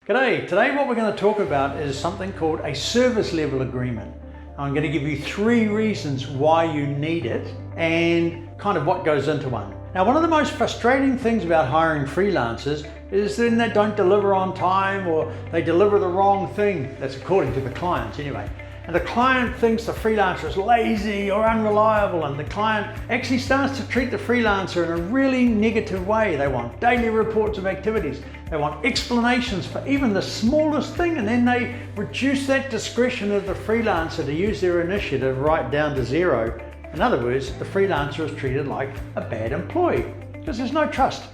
G'day, today what we're going to talk about is something called a service level agreement. I'm going to give you 3 reasons why you need it and kind of what goes into one. Now, one of the most frustrating things about hiring freelancers is then they don't deliver on time or they deliver the wrong thing. That's according to the clients anyway. And the client thinks the freelancer is lazy or unreliable, and the client actually starts to treat the freelancer in a really negative way. They want daily reports of activities. They want explanations for even the smallest thing, and then they reduce that discretion of the freelancer to use their initiative right down to 0. In other words, the freelancer is treated like a bad employee because there's no trust.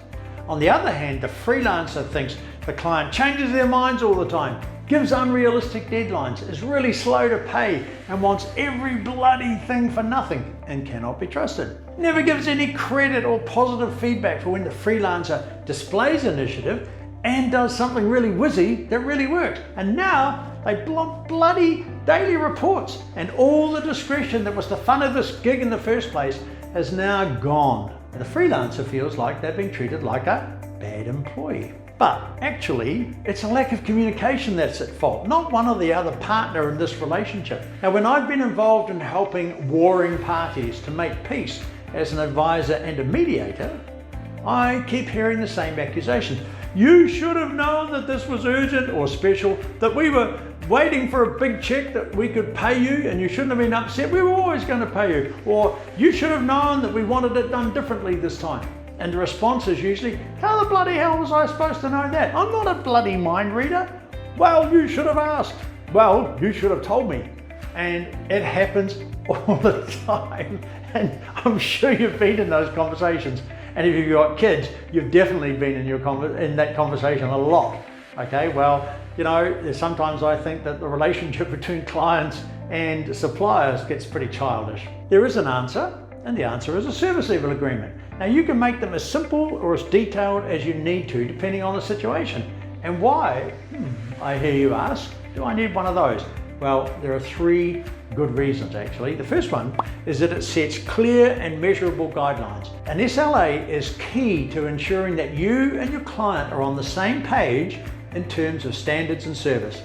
On the other hand, the freelancer thinks the client changes their minds all the time, gives unrealistic deadlines, is really slow to pay, and wants every bloody thing for nothing and cannot be trusted. Never gives any credit or positive feedback for when the freelancer displays initiative and does something really whizzy that really works. And now they block bloody daily reports, and all the discretion that was the fun of this gig in the first place has now gone. And the freelancer feels like they've been treated like a bad employee. But actually, it's a lack of communication that's at fault, not one or the other partner in this relationship. Now, when I've been involved in helping warring parties to make peace as an advisor and a mediator, I keep hearing the same accusations. You should have known that this was urgent or special, that we were waiting for a big check that we could pay you, and you shouldn't have been upset. We were always going to pay you. Or you should have known that we wanted it done differently this time. And the response is usually, how the bloody hell was I supposed to know that? I'm not a bloody mind reader. Well, you should have asked. Well, you should have told me. And it happens all the time. And I'm sure you've been in those conversations. And if you've got kids, you've definitely been in that conversation a lot. Okay, well, you know, sometimes I think that the relationship between clients and suppliers gets pretty childish. There is an answer, and the answer is a service level agreement. Now, you can make them as simple or as detailed as you need to, depending on the situation. And why, I hear you ask, do I need one of those? Well, there are 3 good reasons actually. The first one is that it sets clear and measurable guidelines. An SLA is key to ensuring that you and your client are on the same page in terms of standards and service.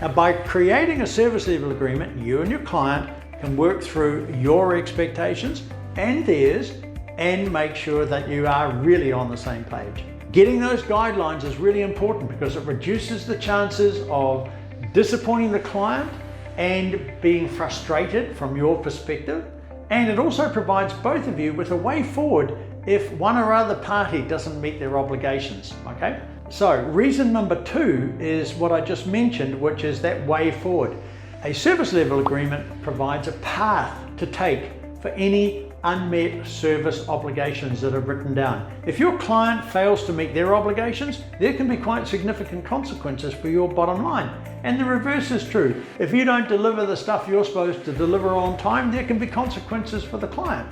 Now, by creating a service level agreement, you and your client can work through your expectations and theirs and make sure that you are really on the same page. Getting those guidelines is really important because it reduces the chances of disappointing the client and being frustrated from your perspective, and it also provides both of you with a way forward if one or other party doesn't meet their obligations, okay? So reason number 2 is what I just mentioned, which is that way forward. A service level agreement provides a path to take for any unmet service obligations that are written down. If your client fails to meet their obligations, there can be quite significant consequences for your bottom line. And the reverse is true. If you don't deliver the stuff you're supposed to deliver on time, there can be consequences for the client.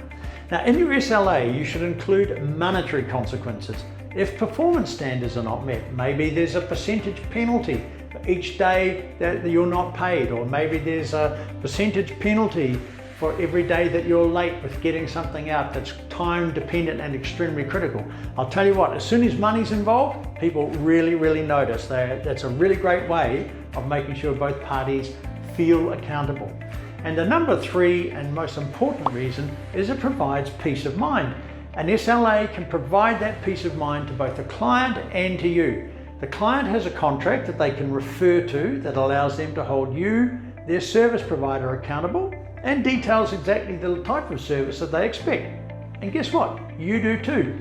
Now, in your SLA, you should include monetary consequences. If performance standards are not met, maybe there's a percentage penalty for each day that you're not paid, or maybe there's a percentage penalty for every day that you're late with getting something out that's time dependent and extremely critical. I'll tell you what, as soon as money's involved, people really notice. That's a really great way of making sure both parties feel accountable. And the number 3 and most important reason is it provides peace of mind. An SLA can provide that peace of mind to both the client and to you. The client has a contract that they can refer to that allows them to hold you, their service provider, accountable, and details exactly the type of service that they expect. And guess what? You do too.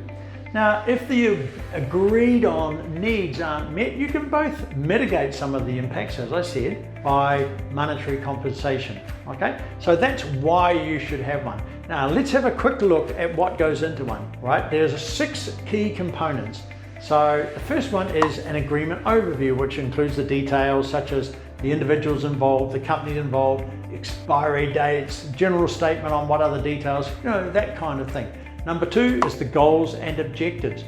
Now, if the agreed on needs aren't met, you can both mitigate some of the impacts, as I said, by monetary compensation, okay? So that's why you should have one. Now, let's have a quick look at what goes into one, right? There's 6 key components. So the first one is an agreement overview, which includes the details such as the individuals involved, the companies involved, expiry dates, general statement on what other details, you know, that kind of thing. Number 2 is the goals and objectives.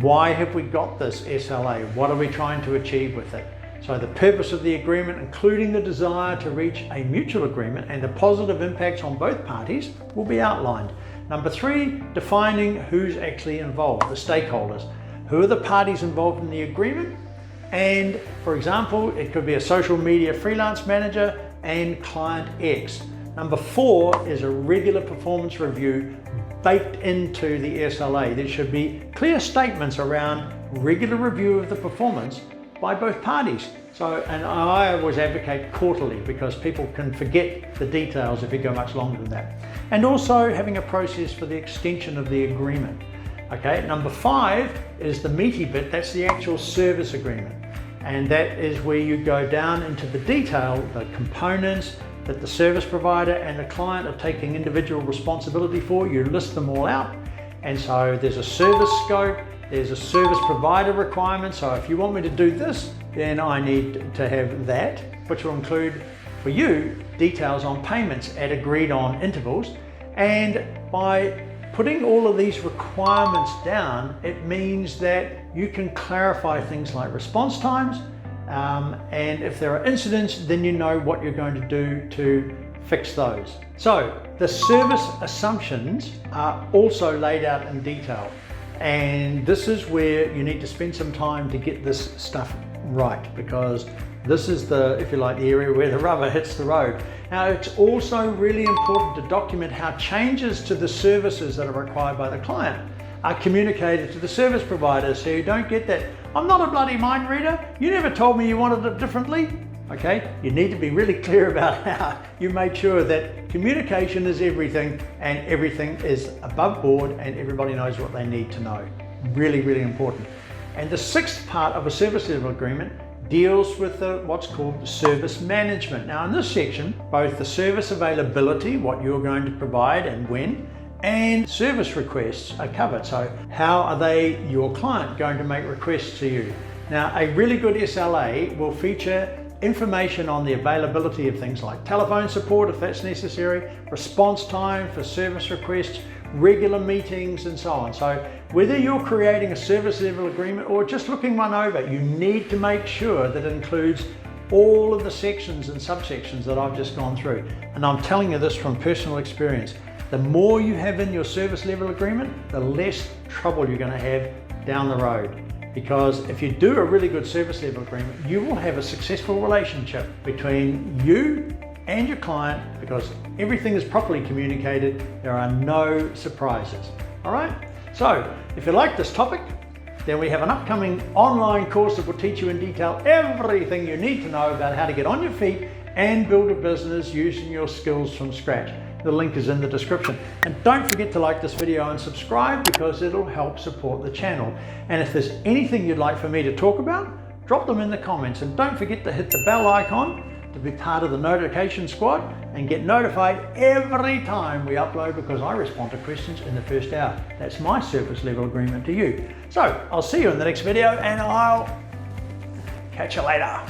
Why have we got this SLA? What are we trying to achieve with it? So the purpose of the agreement, including the desire to reach a mutual agreement and the positive impacts on both parties, will be outlined. Number 3, defining who's actually involved, the stakeholders. Who are the parties involved in the agreement? And for example, it could be a social media freelance manager and client X. Number 4 is a regular performance review baked into the SLA. There should be clear statements around regular review of the performance by both parties. And I always advocate quarterly because people can forget the details if you go much longer than that. And also having a process for the extension of the agreement. Okay, number 5 is the meaty bit, that's the actual service agreement. And that is where you go down into the detail, the components that the service provider and the client are taking individual responsibility for. You list them all out. And so there's a service scope, there's a service provider requirement. So if you want me to do this, then I need to have that, which will include for you details on payments at agreed on intervals. And by putting all of these requirements down, it means that you can clarify things like response times, and if there are incidents, then you know what you're going to do to fix those. So the service assumptions are also laid out in detail, and this is where you need to spend some time to get this stuff right, because this is the, if you like, the area where the rubber hits the road. Now, it's also really important to document how changes to the services that are required by the client are communicated to the service provider, so you don't get that, I'm not a bloody mind reader, you never told me you wanted it differently. Okay, you need to be really clear about how you make sure that communication is everything and everything is above board and everybody knows what they need to know. Really, really important. And the 6th part of a service level agreement deals with what's called service management. Now in this section, both the service availability, what you're going to provide and when, and service requests are covered. So how are they, your client, going to make requests to you? Now a really good SLA will feature information on the availability of things like telephone support if that's necessary, response time for service requests, regular meetings and so on. So whether you're creating a service level agreement or just looking one over, you need to make sure that it includes all of the sections and subsections that I've just gone through. And I'm telling you this from personal experience. The more you have in your service level agreement, the less trouble you're going to have down the road. Because if you do a really good service level agreement, you will have a successful relationship between you and your client because everything is properly communicated. There are no surprises. All right? So if you like this topic, then we have an upcoming online course that will teach you in detail everything you need to know about how to get on your feet and build a business using your skills from scratch. The link is in the description. And don't forget to like this video and subscribe because it'll help support the channel. And if there's anything you'd like for me to talk about, drop them in the comments. And don't forget to hit the bell icon to be part of the notification squad and get notified every time we upload because I respond to questions in the first hour. That's my service level agreement to you. So I'll see you in the next video and I'll catch you later.